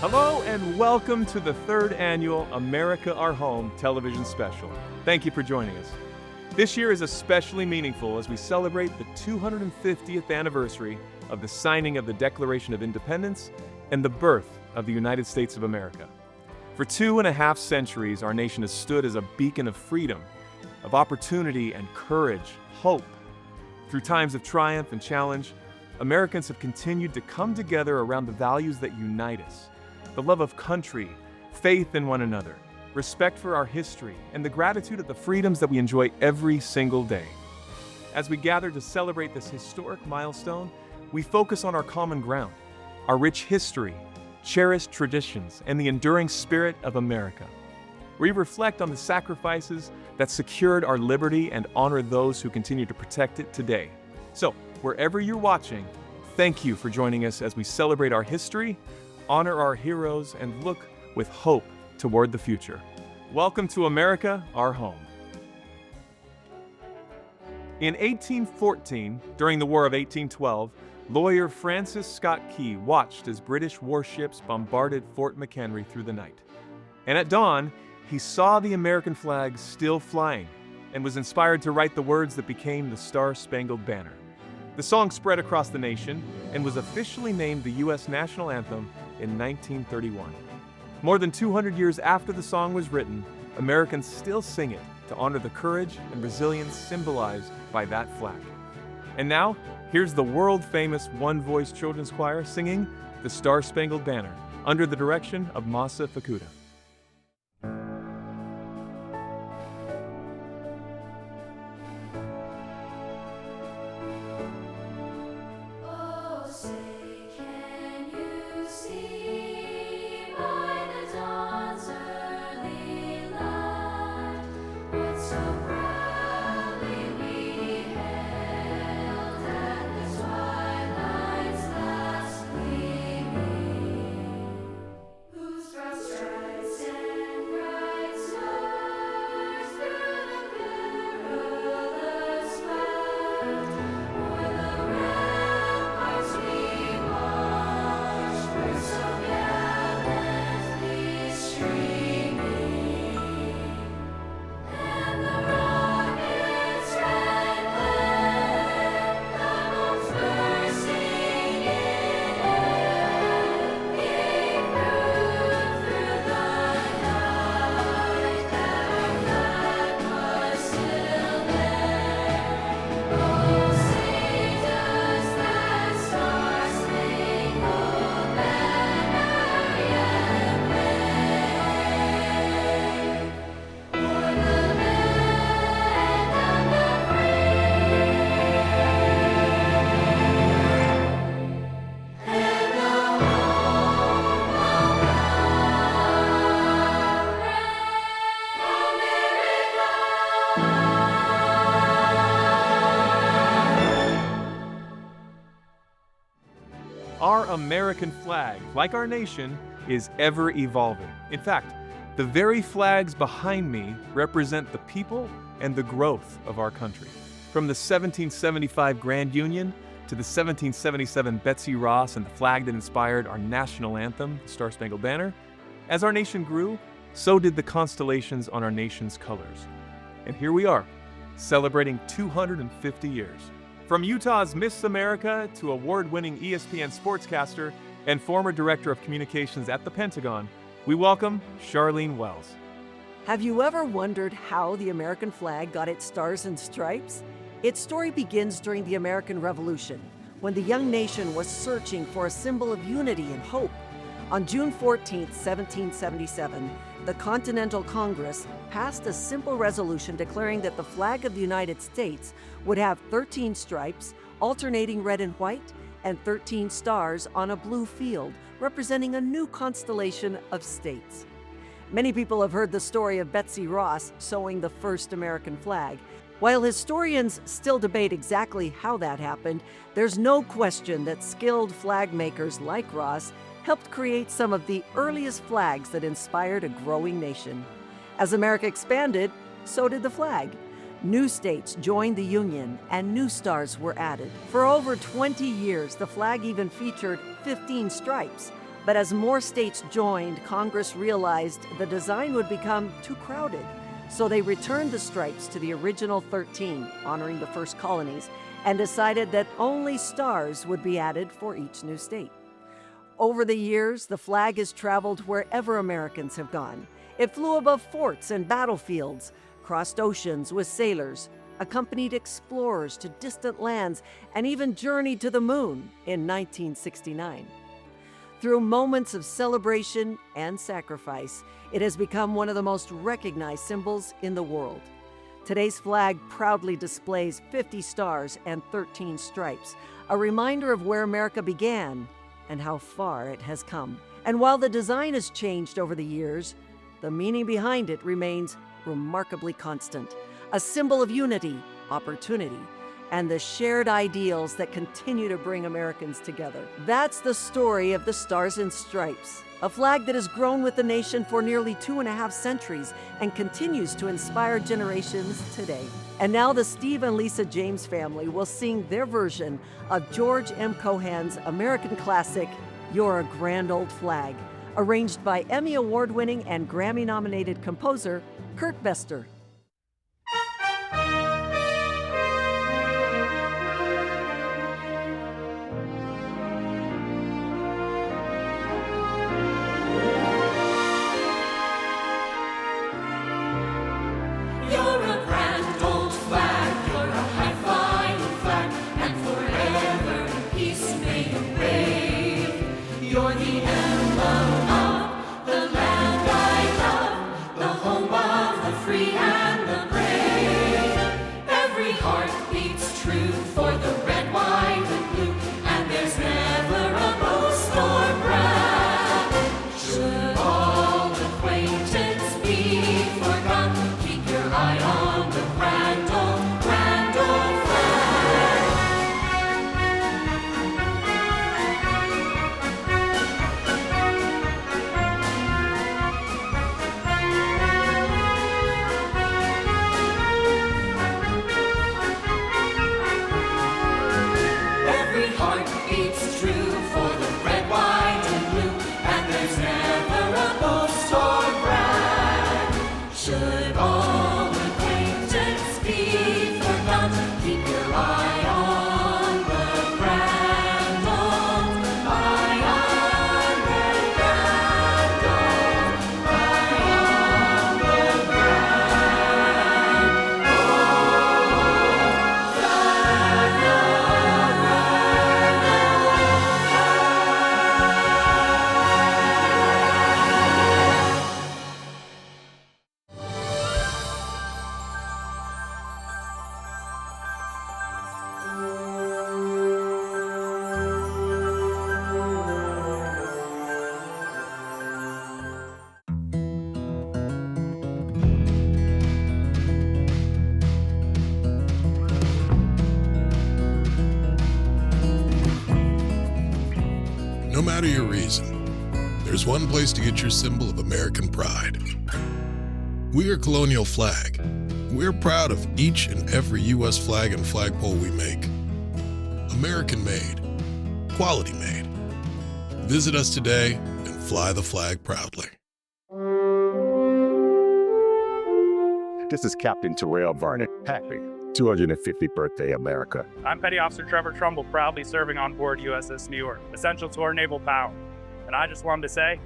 Hello and welcome to the third annual America Our Home television special. Thank you for joining us. This year is especially meaningful as we celebrate the 250th anniversary of the signing of the Declaration of Independence and the birth of the United States of America. For 2.5 centuries, our nation has stood as a beacon of freedom, of opportunity and courage, hope. Through times of triumph and challenge, Americans have continued to come together around the values that unite us: the love of country, faith in one another, respect for our history, and the gratitude of the freedoms that we enjoy every single day. As we gather to celebrate this historic milestone, we focus on our common ground, our rich history, cherished traditions, and the enduring spirit of America. We reflect on the sacrifices that secured our liberty and honor those who continue to protect it today. So, wherever you're watching, thank you for joining us as we celebrate our history, honor our heroes, and look with hope toward the future. Welcome to America, our home. In 1814, during the War of 1812, lawyer Francis Scott Key watched as British warships bombarded Fort McHenry through the night. And at dawn, he saw the American flag still flying and was inspired to write the words that became the Star-Spangled Banner. The song spread across the nation and was officially named the U.S. national anthem in 1931. More than 200 years after the song was written, Americans still sing it to honor the courage and resilience symbolized by that flag. And now, here's the world-famous one-voice children's choir singing the Star-Spangled Banner under the direction of Masa Fakuda. Our American flag, like our nation, is ever evolving. In fact, the very flags behind me represent the people and the growth of our country. From the 1775 Grand Union to the 1777 Betsy Ross and the flag that inspired our national anthem, the Star-Spangled Banner, as our nation grew, so did the constellations on our nation's colors. And here we are, celebrating 250 years. From Utah's Miss America to award-winning ESPN sportscaster and former director of communications at the Pentagon, we welcome Sharlene Wells. Have you ever wondered how the American flag got its stars and stripes? Its story begins during the American Revolution, when the young nation was searching for a symbol of unity and hope. On June 14, 1777, the Continental Congress passed a simple resolution declaring that the flag of the United States would have 13 stripes, alternating red and white, and 13 stars on a blue field, representing a new constellation of states. Many people have heard the story of Betsy Ross sewing the first American flag. While historians still debate exactly how that happened, there's no question that skilled flag makers like Ross helped create some of the earliest flags that inspired a growing nation. As America expanded, so did the flag. New states joined the Union and new stars were added. For over 20 years, the flag even featured 15 stripes. But as more states joined, Congress realized the design would become too crowded. So they returned the stripes to the original 13, honoring the first colonies, and decided that only stars would be added for each new state. Over the years, the flag has traveled wherever Americans have gone. It flew above forts and battlefields, crossed oceans with sailors, accompanied explorers to distant lands, and even journeyed to the moon in 1969. Through moments of celebration and sacrifice, it has become one of the most recognized symbols in the world. Today's flag proudly displays 50 stars and 13 stripes, a reminder of where America began and how far it has come. And while the design has changed over the years, the meaning behind it remains remarkably constant, a symbol of unity, opportunity, and the shared ideals that continue to bring Americans together. That's the story of the Stars and Stripes, a flag that has grown with the nation for nearly 2.5 centuries and continues to inspire generations today. And now the Steve and Lisa James family will sing their version of George M. Cohan's American classic, You're a Grand Old Flag, arranged by Emmy Award-winning and Grammy-nominated composer Kurt Bestor. No matter your reason, there's one place to get your symbol of American pride. We are Colonial Flag. We're proud of each and every U.S. flag and flagpole we make. American made, quality made. Visit us today and fly the flag proudly. This is Captain Terrell Vernon. Happy 250th birthday, America. I'm Petty Officer Trevor Trumbull, proudly serving on board USS New York, essential to our naval power. And I just wanted to say,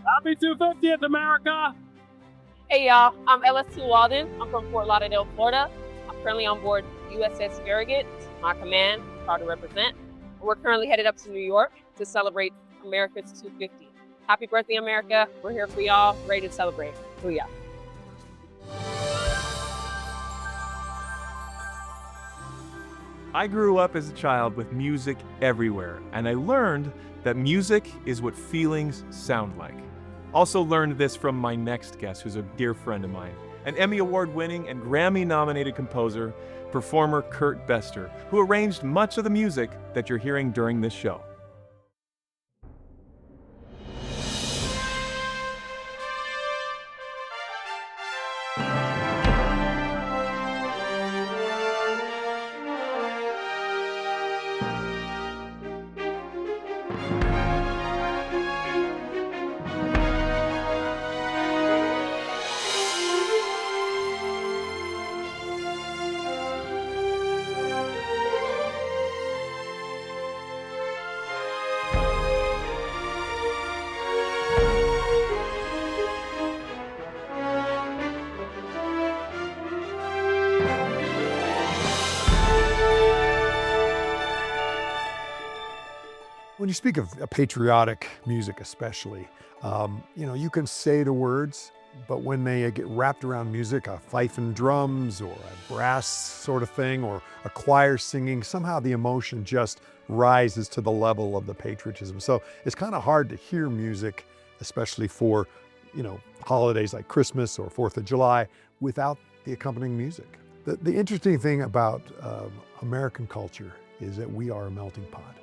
Happy 250th, America! Hey y'all, I'm LS2 Walden. I'm from Fort Lauderdale, Florida. I'm currently on board USS Farragut. My command, proud to represent. We're currently headed up to New York to celebrate America's 250th. Happy birthday, America. We're here for y'all, ready to celebrate. Booyah. I grew up as a child with music everywhere, and I learned that music is what feelings sound like. Also learned this from my next guest, who's a dear friend of mine, an Emmy Award-winning and Grammy-nominated composer, performer Kurt Bestor, who arranged much of the music that you're hearing during this show. you speak of patriotic music especially, you can say the words, but when they get wrapped around music, a fife and drums or a brass sort of thing or a choir singing, somehow the emotion just rises to the level of the patriotism. So it's kind of hard to hear music, especially for, holidays like Christmas or 4th of July, without the accompanying music. The interesting thing about American culture is that we are a melting pot.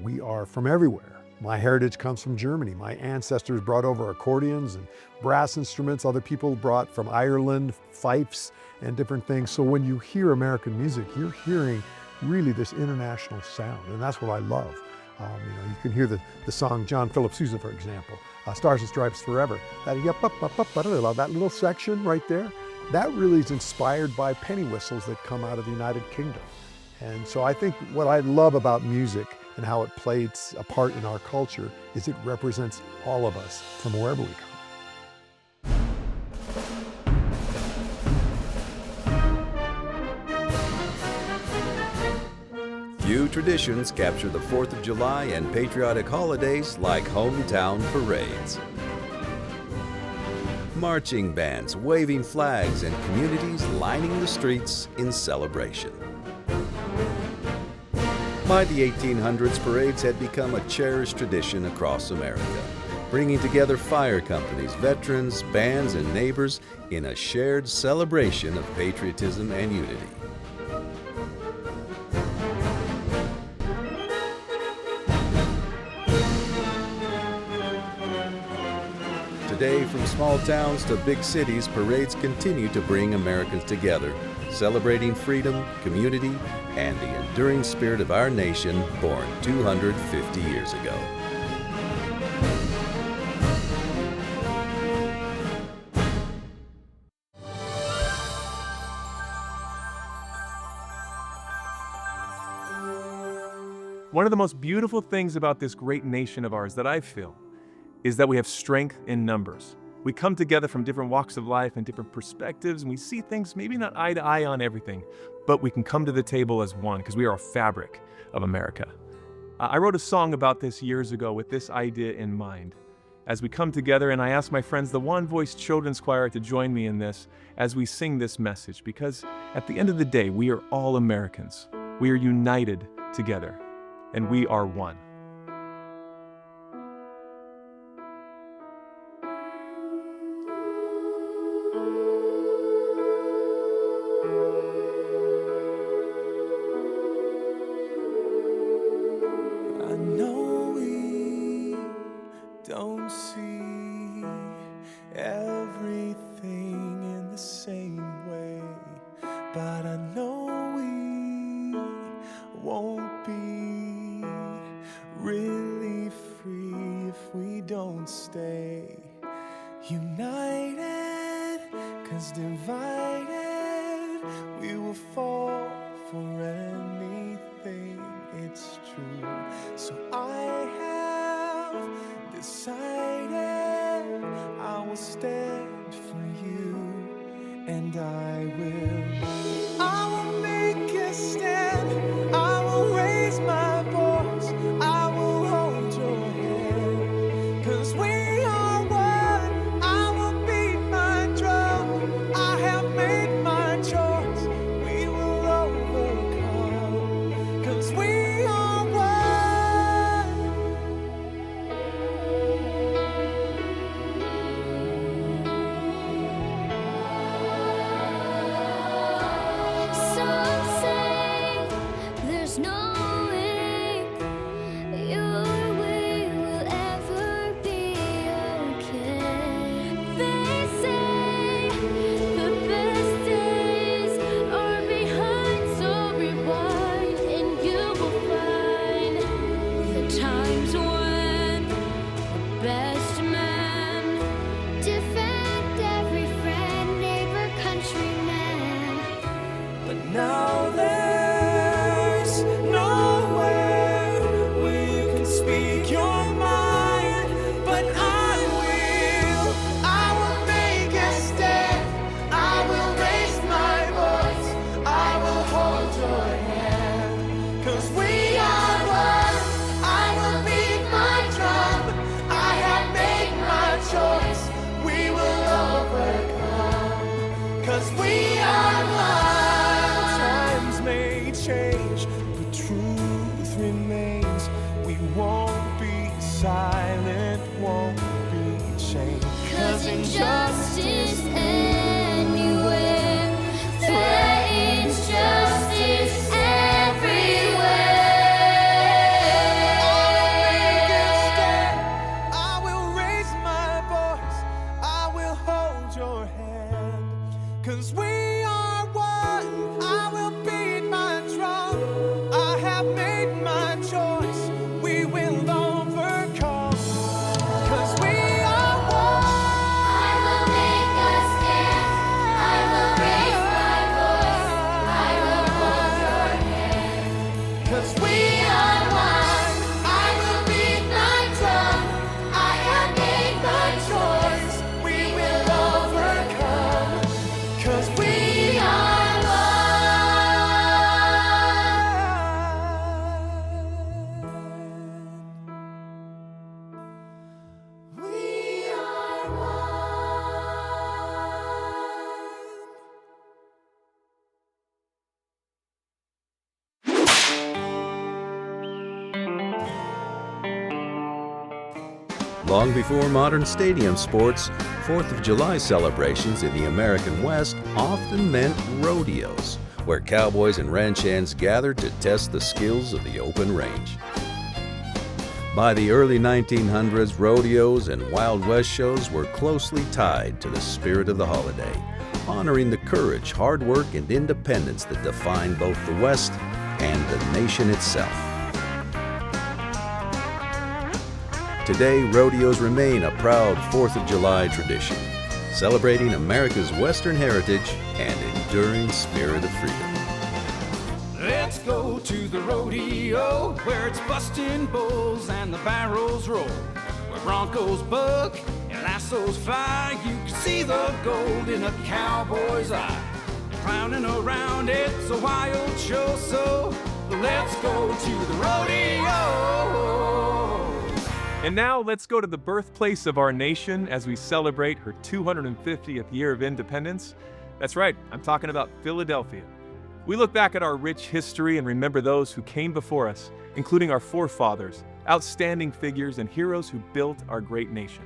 We are from everywhere. My heritage comes from Germany. My ancestors brought over accordions and brass instruments. Other people brought from Ireland, fifes and different things. So when you hear American music, you're hearing really this international sound, and that's what I love. You can hear the song John Philip Sousa, for example, Stars and Stripes Forever. That little section right there, that really is inspired by penny whistles that come out of the United Kingdom. And so I think what I love about music and how it plays a part in our culture is it represents all of us from wherever we come. Few traditions capture the 4th of July and patriotic holidays like hometown parades. Marching bands waving flags and communities lining the streets in celebration. By the 1800s, parades had become a cherished tradition across America, bringing together fire companies, veterans, bands, and neighbors in a shared celebration of patriotism and unity. Today, from small towns to big cities, parades continue to bring Americans together, celebrating freedom, community, and the enduring spirit of our nation born 250 years ago. One of the most beautiful things about this great nation of ours that I feel is that we have strength in numbers. We come together from different walks of life and different perspectives, and we see things maybe not eye to eye on everything, but we can come to the table as one because we are a fabric of America. I wrote a song about this years ago with this idea in mind. As we come together, and I asked my friends, the One Voice Children's Choir, to join me in this as we sing this message, because at the end of the day, we are all Americans. We are united together, and we are one. Don't see everything in the same way, but I know we won't be really free if we don't stay united, 'cause divided we will fall for anything, it's true. So I have decided I will stand for you, and I will make a stand, I will raise my voice, I will hold your hand, 'cause we are one, I will beat my drum, I have made my choice, we will overcome, 'cause we are one. 'cause we are one. I will beat my drum. I have made my choice. We will overcome, 'cause we are one. I will make a stand. I will raise my voice. I will hold your hand. 'Cause we are one. I will beat my drum. I have made my choice. We will overcome, 'cause we are one. We are one. Long before modern stadium sports, 4th of July celebrations in the American West often meant rodeos, where cowboys and ranch hands gathered to test the skills of the open range. By the early 1900s, rodeos and Wild West shows were closely tied to the spirit of the holiday, honoring the courage, hard work, and independence that defined both the West and the nation itself. Today, rodeos remain a proud 4th of July tradition, celebrating America's Western heritage and enduring spirit of freedom. Let's go to the rodeo, where it's busting bulls and the barrels roll, where broncos buck and lassos fly. You can see the gold in a cowboy's eye. Clowning around, it's a wild show, so let's go to the rodeo. And now let's go to the birthplace of our nation as we celebrate her 250th year of independence. That's right, I'm talking about Philadelphia. We look back at our rich history and remember those who came before us, including our forefathers, outstanding figures and heroes who built our great nation.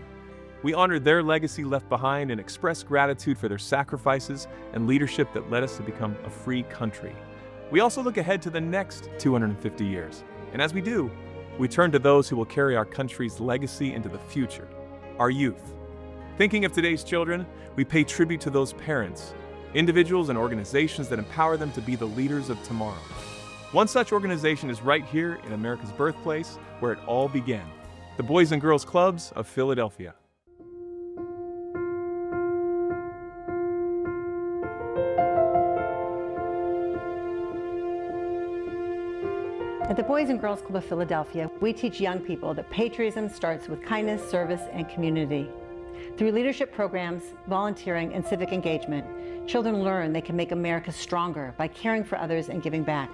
We honor their legacy left behind and express gratitude for their sacrifices and leadership that led us to become a free country. We also look ahead to the next 250 years. And as we do, we turn to those who will carry our country's legacy into the future, our youth. Thinking of today's children, we pay tribute to those parents, individuals and organizations that empower them to be the leaders of tomorrow. One such organization is right here in America's birthplace, where it all began, the Boys and Girls Clubs of Philadelphia. At the Boys and Girls Club of Philadelphia, we teach young people that patriotism starts with kindness, service, and community. Through leadership programs, volunteering, and civic engagement, children learn they can make America stronger by caring for others and giving back.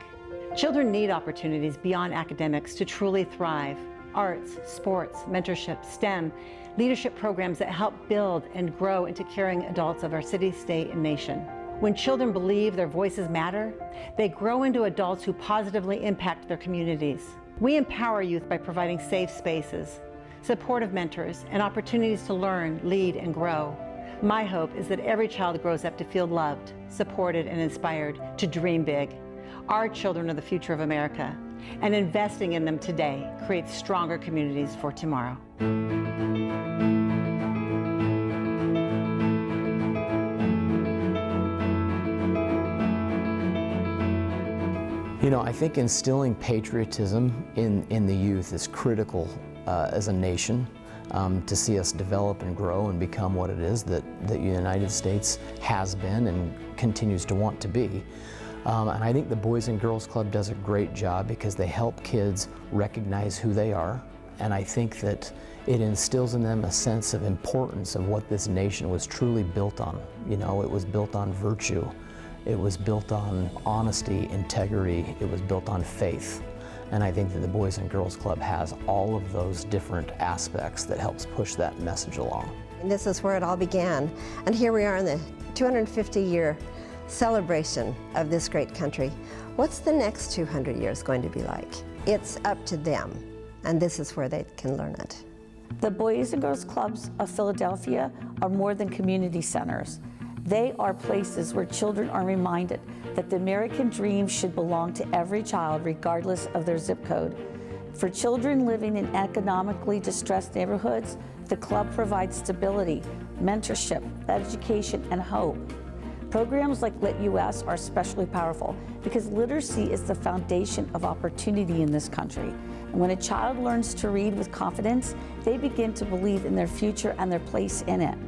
Children need opportunities beyond academics to truly thrive. Arts, sports, mentorship, STEM, leadership programs that help build and grow into caring adults of our city, state, and nation. When children believe their voices matter, they grow into adults who positively impact their communities. We empower youth by providing safe spaces, supportive mentors, and opportunities to learn, lead, and grow. My hope is that every child grows up to feel loved, supported, and inspired to dream big. Our children are the future of America, and investing in them today creates stronger communities for tomorrow. You know, I think instilling patriotism in the youth is critical as a nation to see us develop and grow and become what it is that the United States has been and continues to want to be. And I think the Boys and Girls Club does a great job because they help kids recognize who they are. And I think that it instills in them a sense of importance of what this nation was truly built on. You know, it was built on virtue. It was built on honesty, integrity. It was built on faith. And I think that the Boys and Girls Club has all of those different aspects that helps push that message along. And this is where it all began. And here we are in the 250-year celebration of this great country. What's the next 200 years going to be like? It's up to them, and this is where they can learn it. The Boys and Girls Clubs of Philadelphia are more than community centers. They are places where children are reminded that the American dream should belong to every child, regardless of their zip code. For children living in economically distressed neighborhoods, the club provides stability, mentorship, education, and hope. Programs like Lit US are especially powerful because literacy is the foundation of opportunity in this country. And when a child learns to read with confidence, they begin to believe in their future and their place in it.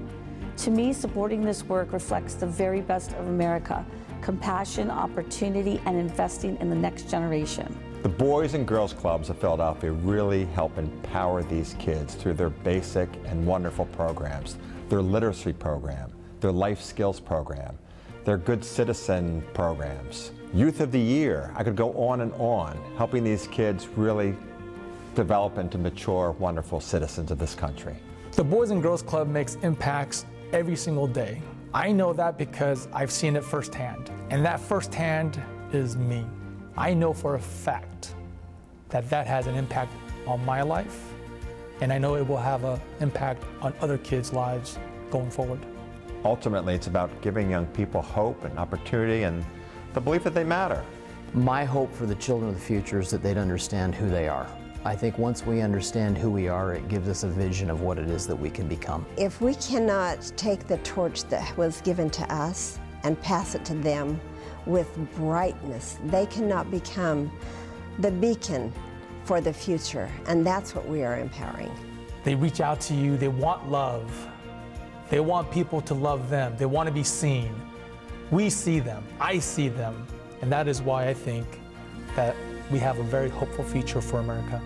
To me, supporting this work reflects the very best of America: compassion, opportunity, and investing in the next generation. The Boys and Girls Clubs of Philadelphia really help empower these kids through their basic and wonderful programs, their literacy program, their life skills program, their good citizen programs. Youth of the Year, I could go on, helping these kids really develop into mature, wonderful citizens of this country. The Boys and Girls Club makes impacts every single day. I know that because I've seen it firsthand, and that firsthand is me. I know for a fact that that has an impact on my life, and I know it will have an impact on other kids' lives going forward. Ultimately, it's about giving young people hope and opportunity and the belief that they matter. My hope for the children of the future is that they'd understand who they are. I think once we understand who we are, it gives us a vision of what it is that we can become. If we cannot take the torch that was given to us and pass it to them with brightness, they cannot become the beacon for the future, and that's what we are empowering. They reach out to you, they want love. They want people to love them. They want to be seen. We see them, I see them, and that is why I think that we have a very hopeful future for America.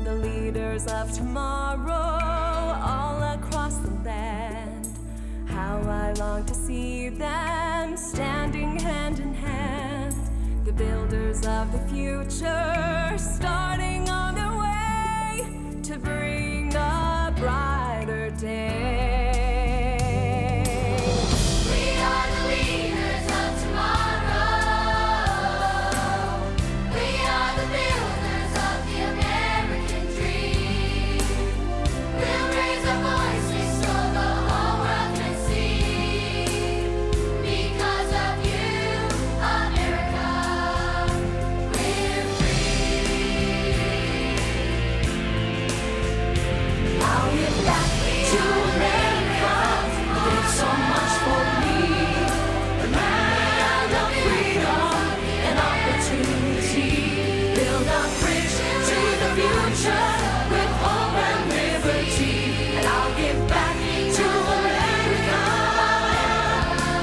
The leaders of tomorrow all across the land, how I long to see them standing hand in hand, the builders of the future starting on their way to bring a brighter day. We are the leaders of tomorrow. We are the builders of the American dream. We'll raise our voices so the whole world can see. Because of you, America, we're free. I'll give back to America. There's so much for me. A land of freedom and opportunity. Build a bridge to the future with hope and liberty. And I'll give back to America,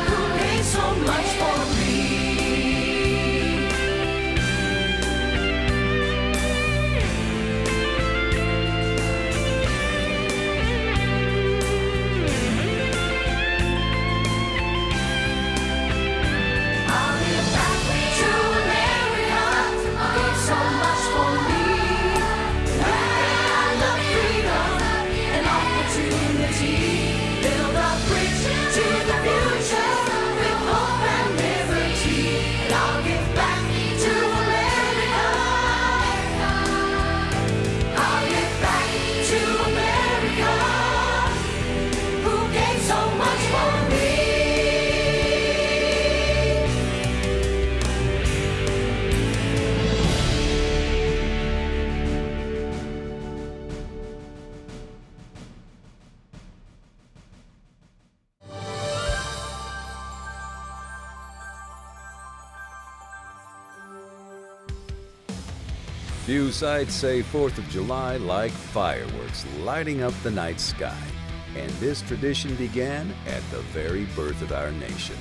who gave so much for me. I'll give back to America, who gave so much for me. Land of freedom and opportunity. Build a bridge to the future with hope and liberty. And I'll give back to America. I'll give back to America, who gave so much for me. Few sights say 4th of July like fireworks lighting up the night sky. And this tradition began at the very birth of our nation.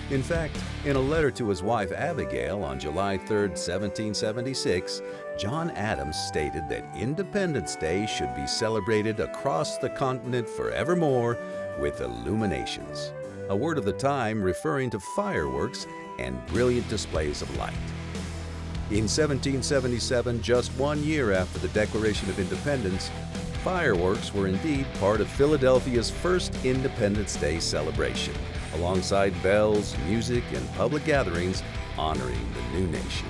In fact, in a letter to his wife Abigail on July 3, 1776, John Adams stated that Independence Day should be celebrated across the continent forevermore with illuminations, a word of the time referring to fireworks and brilliant displays of light. In 1777, just 1 year after the Declaration of Independence, fireworks were indeed part of Philadelphia's first Independence Day celebration, alongside bells, music, and public gatherings honoring the new nation.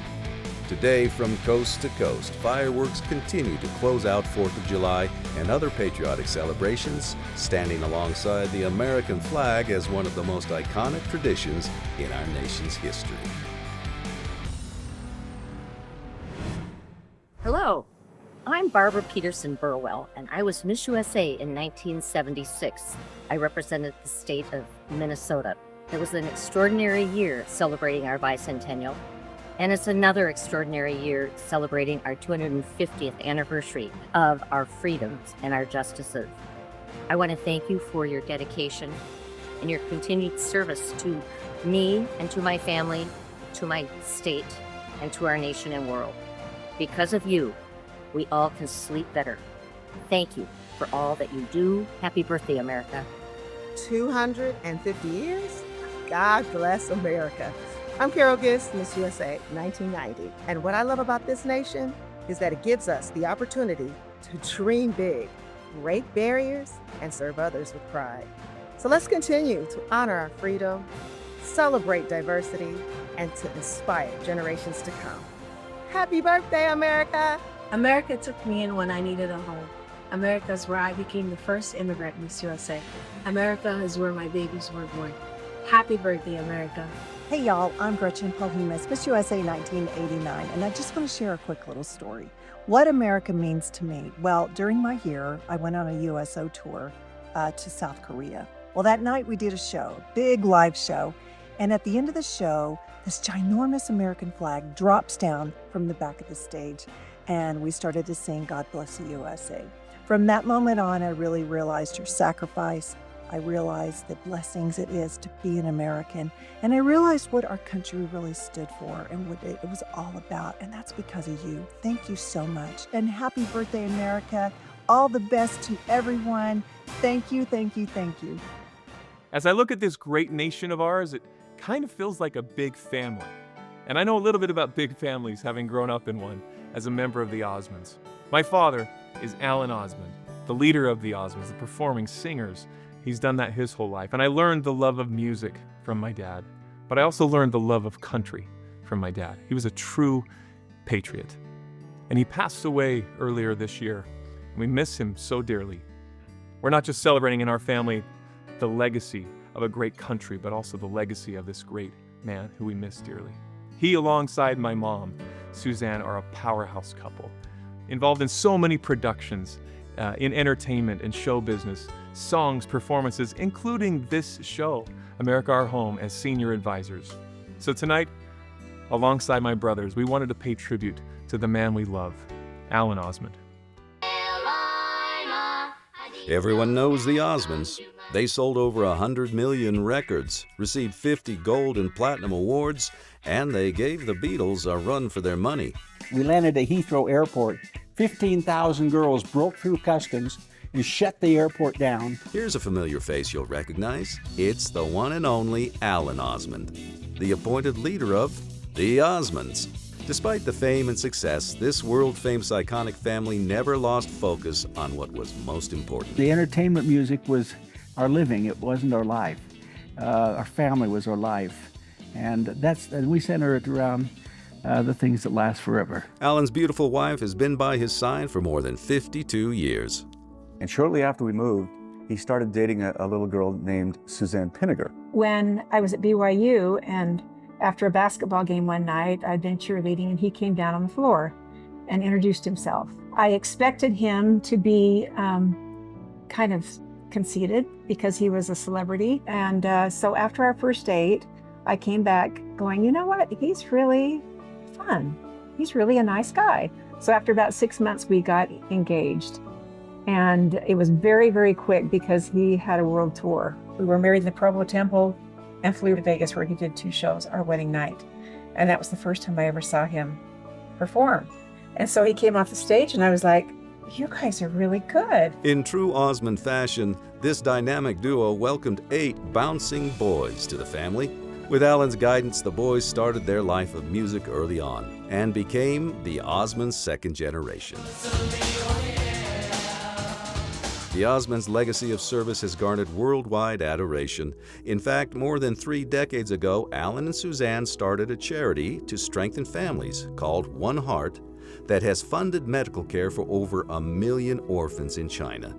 Today, from coast to coast, fireworks continue to close out 4th of July and other patriotic celebrations, standing alongside the American flag as one of the most iconic traditions in our nation's history. Hello, I'm Barbara Peterson Burwell, and I was Miss USA in 1976. I represented the state of Minnesota. It was an extraordinary year celebrating our bicentennial, and it's another extraordinary year celebrating our 250th anniversary of our freedoms and our justices. I want to thank you for your dedication and your continued service to me and to my family, to my state, and to our nation and world. Because of you, we all can sleep better. Thank you for all that you do. Happy birthday, America. 250 years? God bless America. I'm Carole, Miss USA 1990. And what I love about this nation is that it gives us the opportunity to dream big, break barriers, and serve others with pride. So let's continue to honor our freedom, celebrate diversity, and to inspire generations to come. Happy birthday, America! America took me in when I needed a home. America is where I became the first immigrant Miss USA. America is where my babies were born. Happy birthday, America. Hey y'all, I'm Gretchen, Polhemus, Miss USA 1989, and I just want to share a quick little story. What America means to me. Well, during my year, I went on a USO tour to South Korea. Well, that night we did a show, big live show, and at the end of the show, this ginormous American flag drops down from the back of the stage, and we started to sing God Bless the USA. From that moment on, I really realized your sacrifice. I realized the blessings it is to be an American, and I realized what our country really stood for and what it was all about, and that's because of you. Thank you so much, and happy birthday, America. All the best to everyone. Thank you, thank you, thank you. As I look at this great nation of ours, it kind of feels like a big family. And I know a little bit about big families, having grown up in one as a member of the Osmonds. My father is Alan Osmond, the leader of the Osmonds, the performing singers. He's done that his whole life. And I learned the love of music from my dad, but I also learned the love of country from my dad. He was a true patriot. And he passed away earlier this year. And we miss him so dearly. We're not just celebrating in our family the legacy of a great country, but also the legacy of this great man who we miss dearly. He, alongside my mom, Suzanne, are a powerhouse couple, involved in so many productions, in entertainment and show business, songs, performances, including this show, America Our Home, as senior advisors. So tonight, alongside my brothers, we wanted to pay tribute to the man we love, Alan Osmond. Everyone knows the Osmonds. They sold over 100 million records, received 50 gold and platinum awards, and they gave the Beatles a run for their money. We landed at Heathrow Airport. 15,000 girls broke through customs and shut the airport down. Here's a familiar face you'll recognize. It's the one and only Alan Osmond, the appointed leader of the Osmonds. Despite the fame and success, this world-famous iconic family never lost focus on what was most important. The entertainment music was our living. It wasn't our life. Our family was our life. And we center it around the things that last forever. Alan's beautiful wife has been by his side for more than 52 years. And shortly after we moved, he started dating a little girl named Suzanne Pinniger. When I was at BYU, and after a basketball game one night, I'd been cheerleading, and he came down on the floor and introduced himself. I expected him to be kind of conceited because he was a celebrity. And so after our first date, I came back going, you know what? He's really fun. He's really a nice guy. So after about 6 months, we got engaged. And it was very, very quick because he had a world tour. We were married in the Provo Temple and flew to Vegas, where he did 2 shows our wedding night. And that was the first time I ever saw him perform. And so he came off the stage and I was like, you guys are really good. In true Osmond fashion, this dynamic duo welcomed 8 bouncing boys to the family. With Alan's guidance, the boys started their life of music early on and became the Osmond's second generation. The Osmonds' legacy of service has garnered worldwide adoration. In fact, more than 3 decades ago, Alan and Suzanne started a charity to strengthen families called One Heart that has funded medical care for over 1 million orphans in China.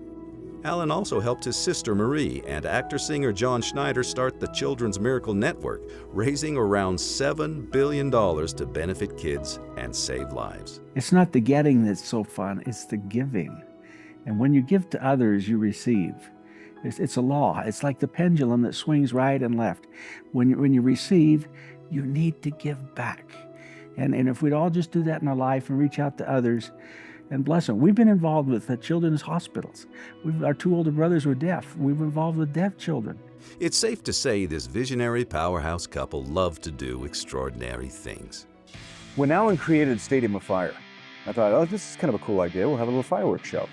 Alan also helped his sister Marie and actor-singer John Schneider start the Children's Miracle Network, raising around $7 billion to benefit kids and save lives. It's not the getting that's so fun, it's the giving. And when you give to others, you receive. It's a law. It's like the pendulum that swings right and left. When you receive, you need to give back. And if we'd all just do that in our life and reach out to others and bless them. We've been involved with children's hospitals. Our 2 older brothers were deaf. We've been involved with deaf children. It's safe to say this visionary powerhouse couple love to do extraordinary things. When Alan created Stadium of Fire, I thought, oh, this is kind of a cool idea. We'll have a little fireworks show.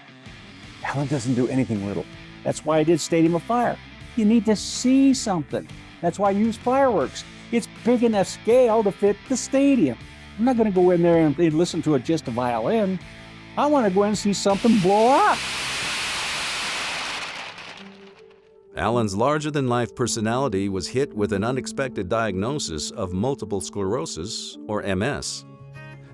Alan doesn't do anything little. That's why I did Stadium of Fire. You need to see something. That's why I use fireworks. It's big enough scale to fit the stadium. I'm not going to go in there and listen to just a violin. I want to go in and see something blow up. Alan's larger-than-life personality was hit with an unexpected diagnosis of multiple sclerosis, or MS.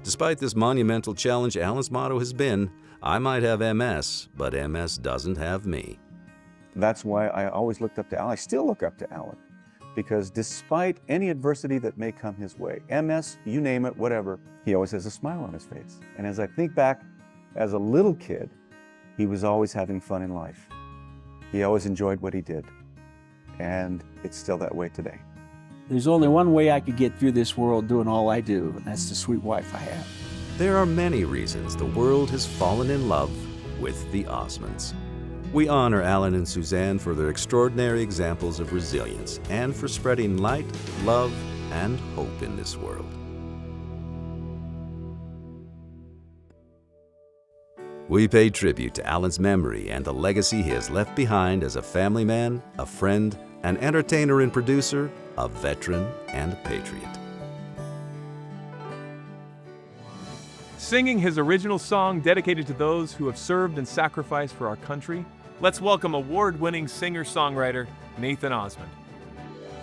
Despite this monumental challenge, Alan's motto has been, I might have MS, but MS doesn't have me. That's why I always looked up to Alan. I still look up to Alan, because despite any adversity that may come his way, MS, you name it, whatever, he always has a smile on his face. And as I think back, as a little kid, he was always having fun in life. He always enjoyed what he did. And it's still that way today. There's only one way I could get through this world doing all I do, and that's the sweet wife I have. There are many reasons the world has fallen in love with the Osmonds. We honor Alan and Suzanne for their extraordinary examples of resilience and for spreading light, love, and hope in this world. We pay tribute to Alan's memory and the legacy he has left behind as a family man, a friend, an entertainer and producer, a veteran and a patriot. Singing his original song dedicated to those who have served and sacrificed for our country, let's welcome award-winning singer-songwriter Nathan Osmond.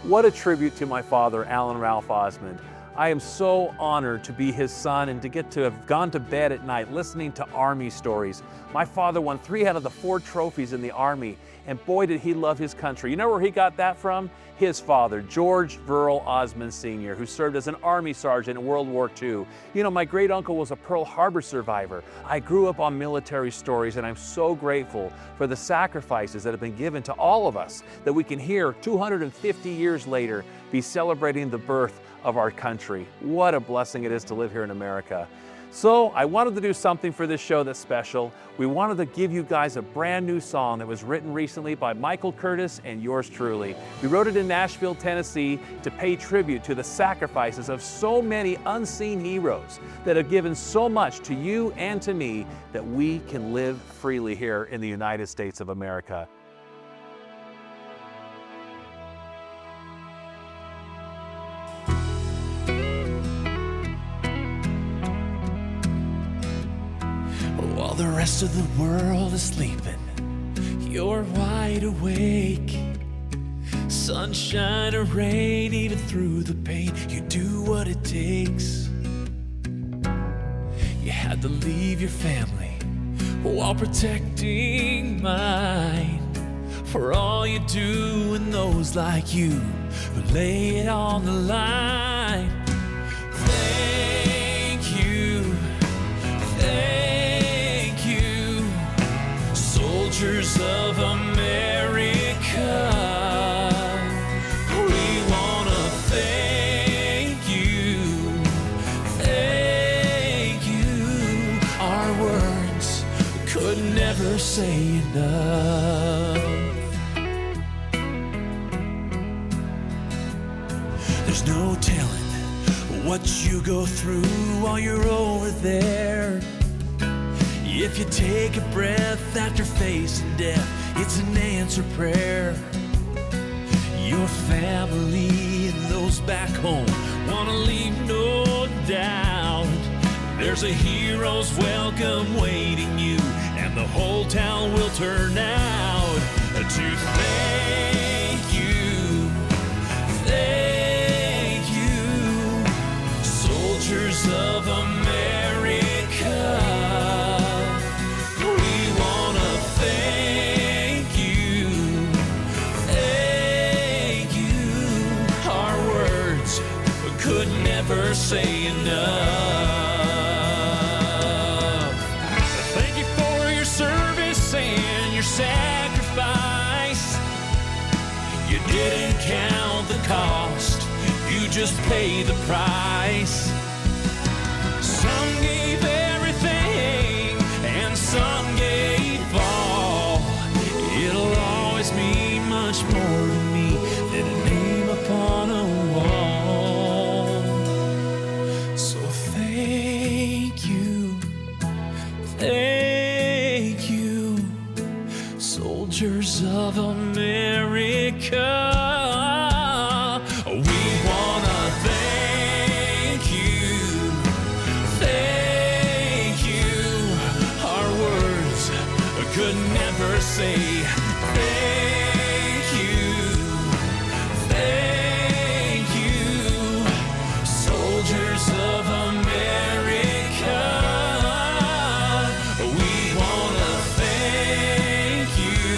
What a tribute to my father, Alan Ralph Osmond. I am so honored to be his son and to get to have gone to bed at night listening to Army stories. My father won 3 out of the 4 trophies in the Army, and boy did he love his country. You know where he got that from? His father, George Burwell Osmond Sr., who served as an Army sergeant in World War II. You know, my great uncle was a Pearl Harbor survivor. I grew up on military stories, and I'm so grateful for the sacrifices that have been given to all of us, that we can hear 250 years later be celebrating the birth of our country. What a blessing it is to live here in America. So I wanted to do something for this show that's special. We wanted to give you guys a brand new song that was written recently by Michael Curtis and yours truly. We wrote it in Nashville, Tennessee to pay tribute to the sacrifices of so many unseen heroes that have given so much to you and to me that we can live freely here in the United States of America. While the rest of the world is sleeping, you're wide awake. Sunshine or rain, even through the pain, you do what it takes. You had to leave your family while protecting mine. For all you do and those like you who lay it on the line. Thank you, thank you, soldiers of America. We wanna thank you. Our words could never say enough. There's no telling what you go through while you're over there. If you take a breath after facing death, it's an answered prayer. Your family and those back home wanna leave no doubt. There's a hero's welcome waiting you, and and the whole town will turn out to thank you, soldiers of America. We wanna thank you. Our words could never say enough. Thank you for your service and your sacrifice. You didn't count the cost, you just paid the price. Some gave everything and some gave all. It'll always mean much more to me than a name upon a wall. So thank you, soldiers of America. We wanna thank you. Our words could never say thank you, soldiers of America. We wanna thank you.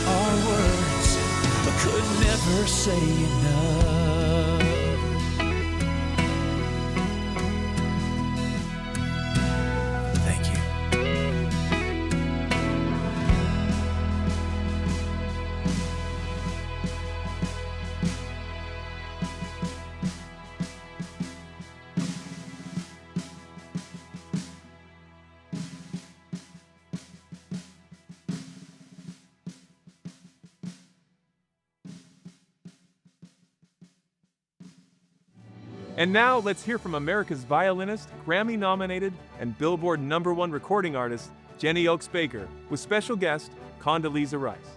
Our words could never say enough. Thank you. And now let's hear from America's violinist, Grammy-nominated, and Billboard #1 recording artist, Jenny Oakes Baker, with special guest, Condoleezza Rice.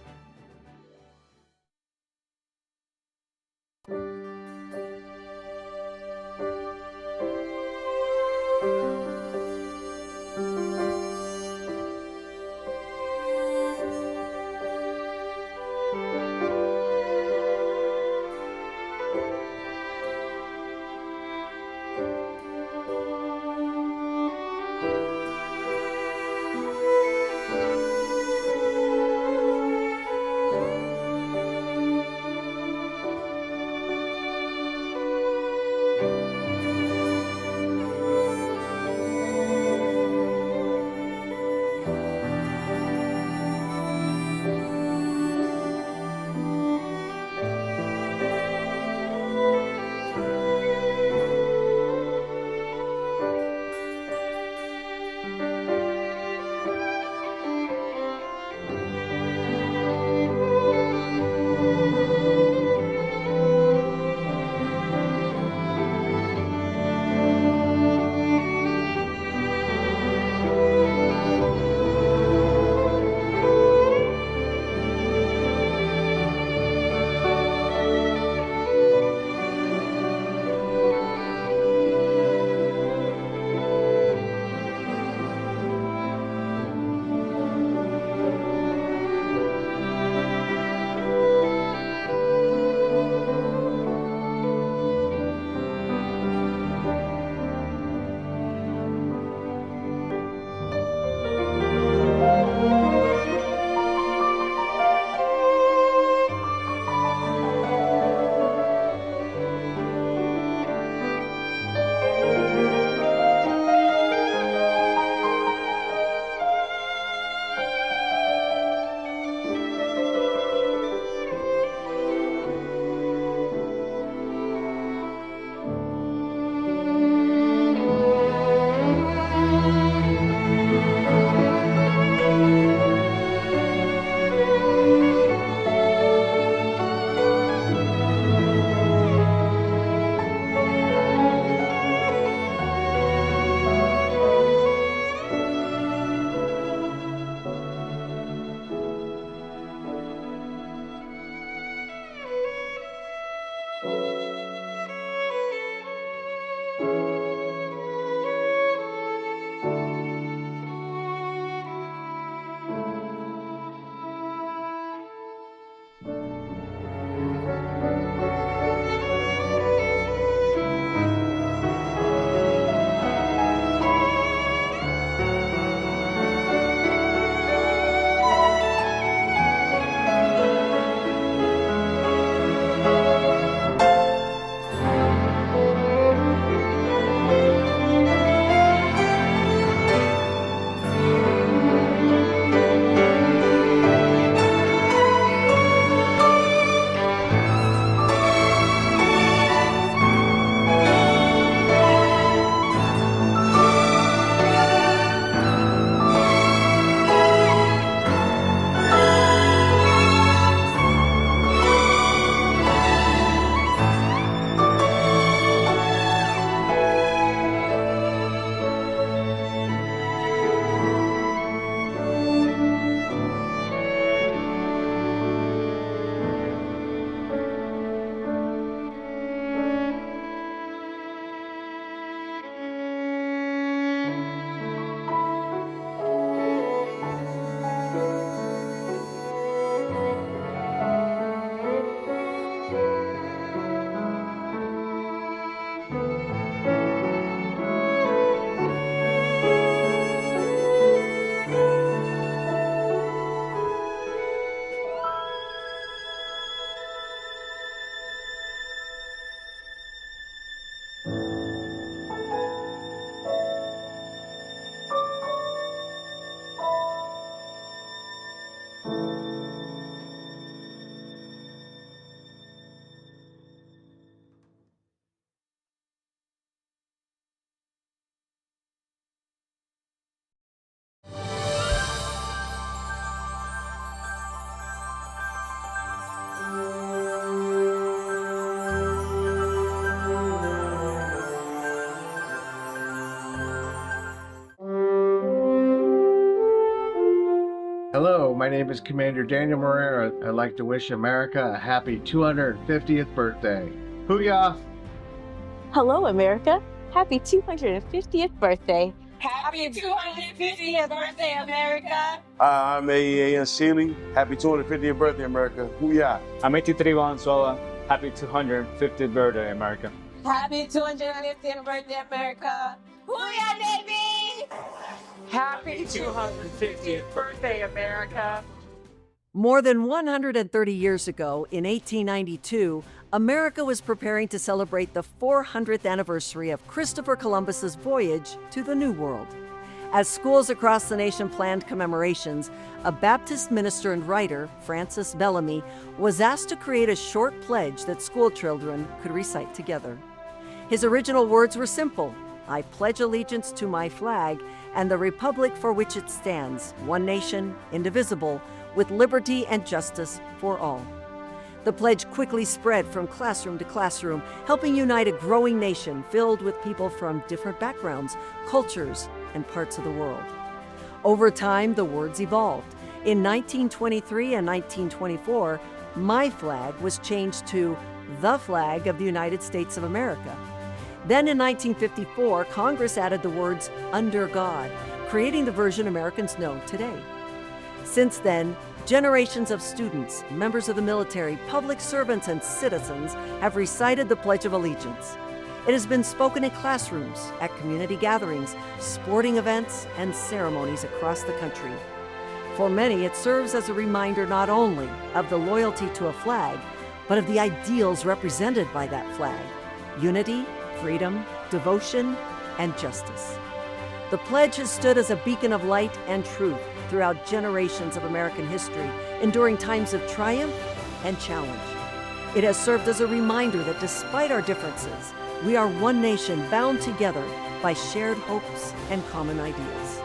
my name is Commander Daniel Moreira. I'd like to wish America a happy 250th birthday. Hoo-yah! Hello, America. Happy 250th birthday. Happy 250th birthday, America. I'm AEAN Sealy. Happy 250th birthday, America. Hoo-yah. I'm 83 Valenzuela. Happy 250th birthday, America. Happy 250th birthday, America. Hoo-yah, baby! Happy 250th birthday, America. More than 130 years ago, in 1892, America was preparing to celebrate the 400th anniversary of Christopher Columbus's voyage to the New World. As schools across the nation planned commemorations, a Baptist minister and writer, Francis Bellamy, was asked to create a short pledge that school children could recite together. His original words were simple: "I pledge allegiance to my flag and the republic for which it stands, one nation, indivisible, with liberty and justice for all." The pledge quickly spread from classroom to classroom, helping unite a growing nation filled with people from different backgrounds, cultures, and parts of the world. Over time, the words evolved. In 1923 and 1924, "My flag" was changed to "The flag of the United States of America." Then in 1954, Congress added the words "under God," creating the version Americans know today. Since then, generations of students, members of the military, public servants, and citizens have recited the Pledge of Allegiance. It has been spoken in classrooms, at community gatherings, sporting events, and ceremonies across the country. For many, it serves as a reminder not only of the loyalty to a flag, but of the ideals represented by that flag: unity, freedom, devotion, and justice. The pledge has stood as a beacon of light and truth throughout generations of American history, enduring times of triumph and challenge. It has served as a reminder that despite our differences, we are one nation bound together by shared hopes and common ideals.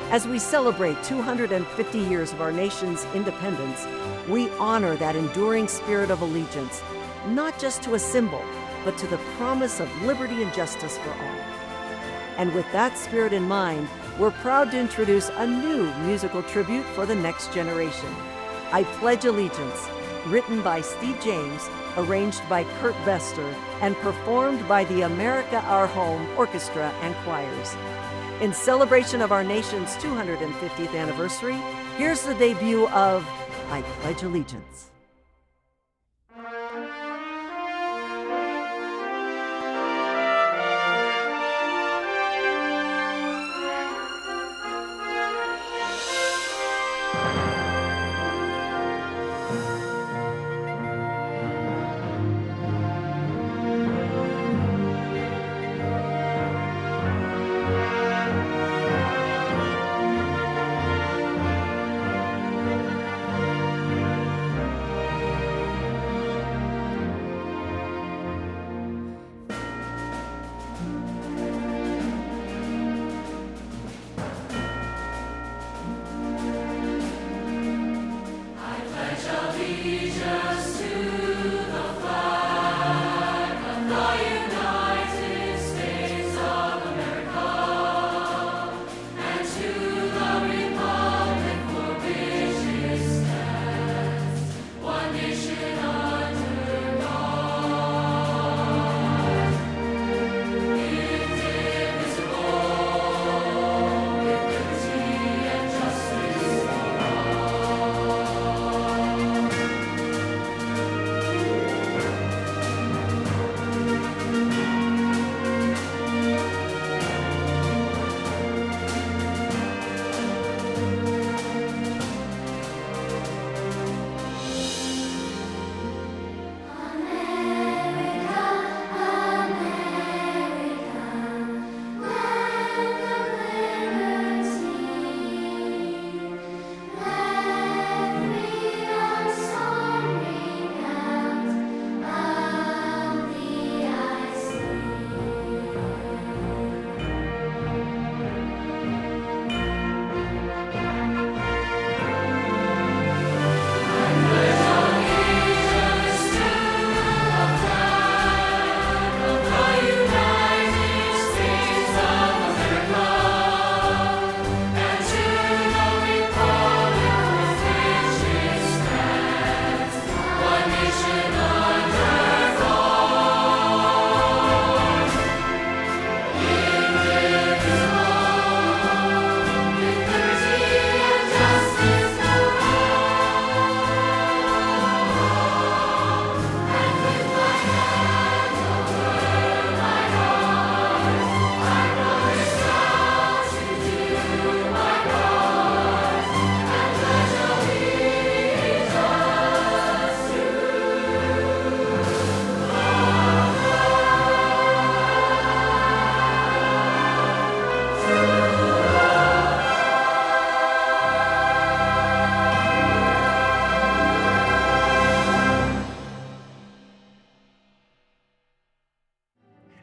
As we celebrate 250 years of our nation's independence, we honor that enduring spirit of allegiance, not just to a symbol, but to the promise of liberty and justice for all. And with that spirit in mind, we're proud to introduce a new musical tribute for the next generation. "I Pledge Allegiance," written by Steve James, arranged by Kurt Bestor, and performed by the America Our Home Orchestra and Choirs. In celebration of our nation's 250th anniversary, here's the debut of "I Pledge Allegiance."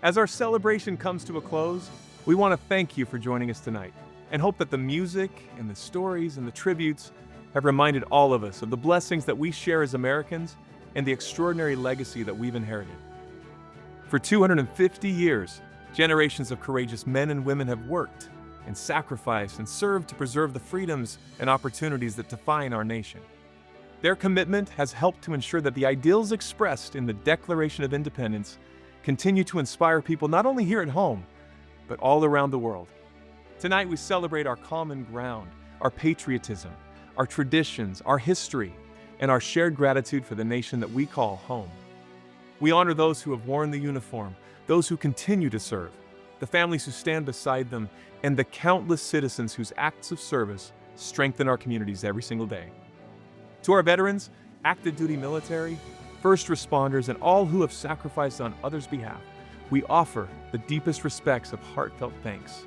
As our celebration comes to a close, we want to thank you for joining us tonight and hope that the music and the stories and the tributes have reminded all of us of the blessings that we share as Americans and the extraordinary legacy that we've inherited. For 250 years, generations of courageous men and women have worked and sacrificed and served to preserve the freedoms and opportunities that define our nation. Their commitment has helped to ensure that the ideals expressed in the Declaration of Independence continue to inspire people not only here at home, but all around the world. Tonight we celebrate our common ground, our patriotism, our traditions, our history, and our shared gratitude for the nation that we call home. We honor those who have worn the uniform, those who continue to serve, the families who stand beside them, and the countless citizens whose acts of service strengthen our communities every single day. To our veterans, active duty military, first responders, and all who have sacrificed on others' behalf, we offer the deepest respects of heartfelt thanks.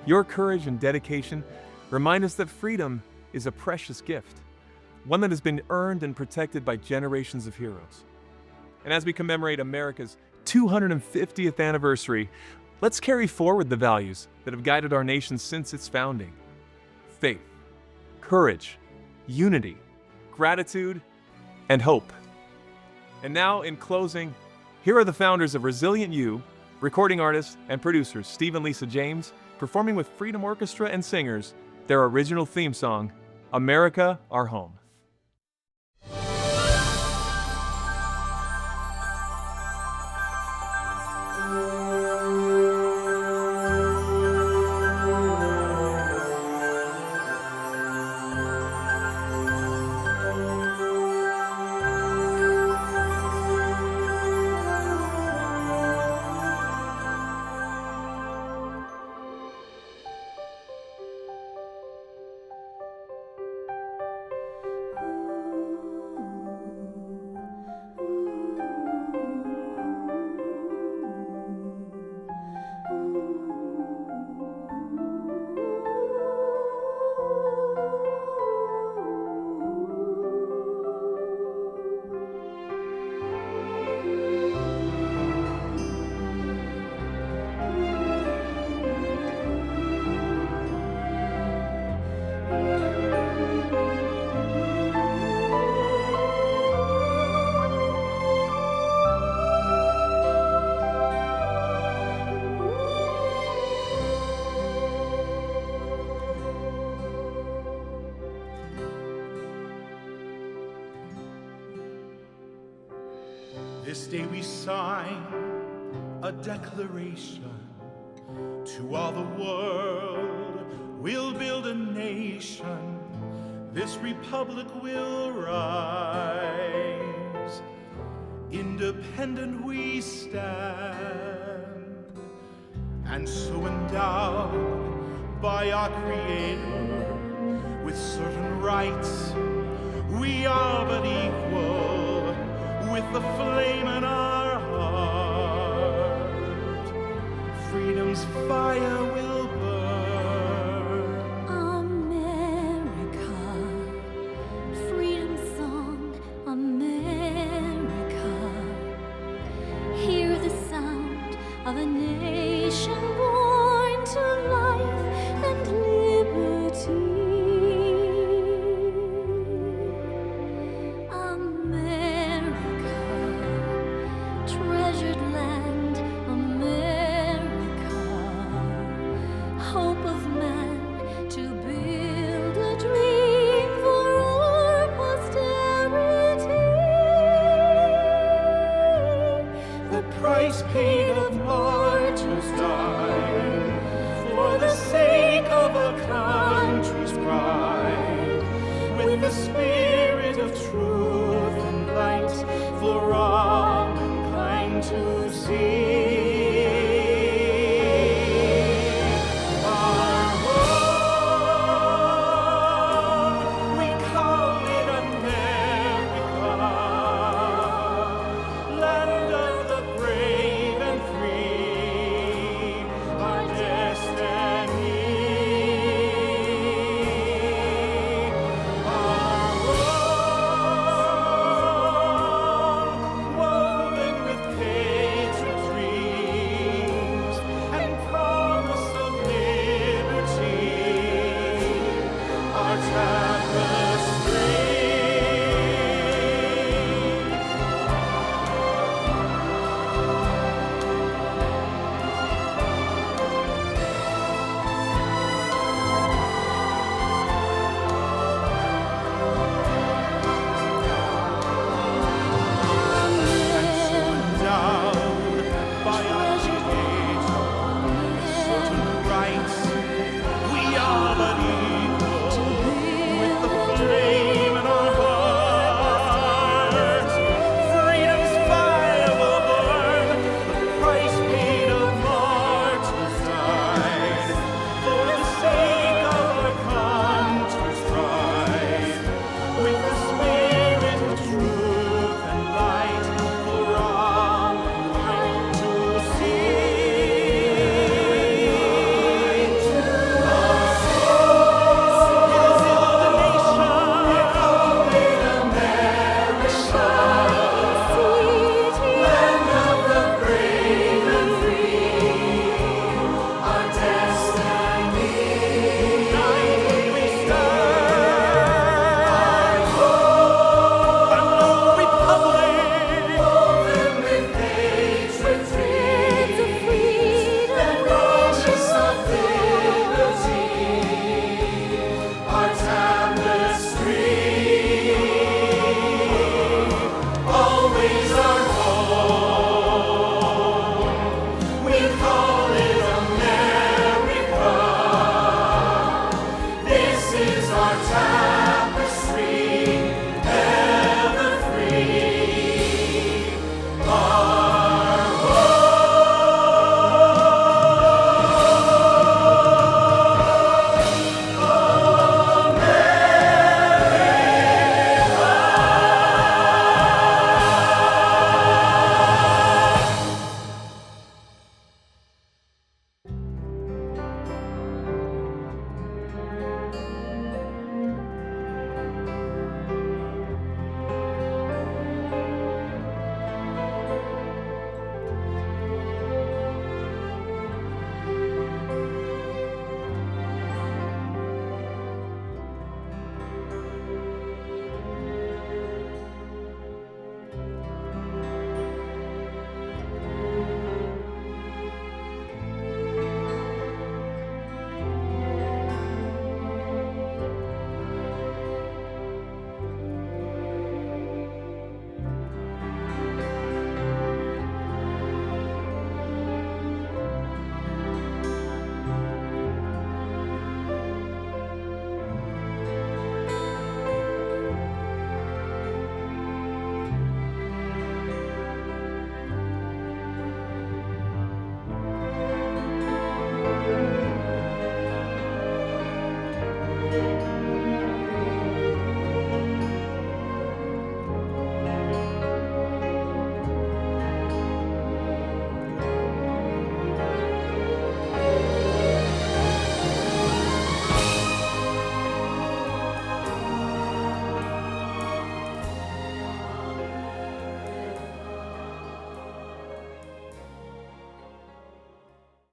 Your courage and dedication remind us that freedom is a precious gift, one that has been earned and protected by generations of heroes. And as we commemorate America's 250th anniversary, let's carry forward the values that have guided our nation since its founding: faith, courage, unity, gratitude, and hope. And now, in closing, here are the founders of ResilientYOU, recording artists and producers Steve and Lisa James, performing with Freedom Orchestra and singers their original theme song, America, Our Home. This day we sign a declaration to all the world. We'll build a nation. This republic will rise. Independent we stand, and so endowed by our Creator with certain rights, we are but equal. With the flame in our heart, freedom's fire will burn. America, freedom song, America. Hear the sound of a nation born to life and liberty. Paid of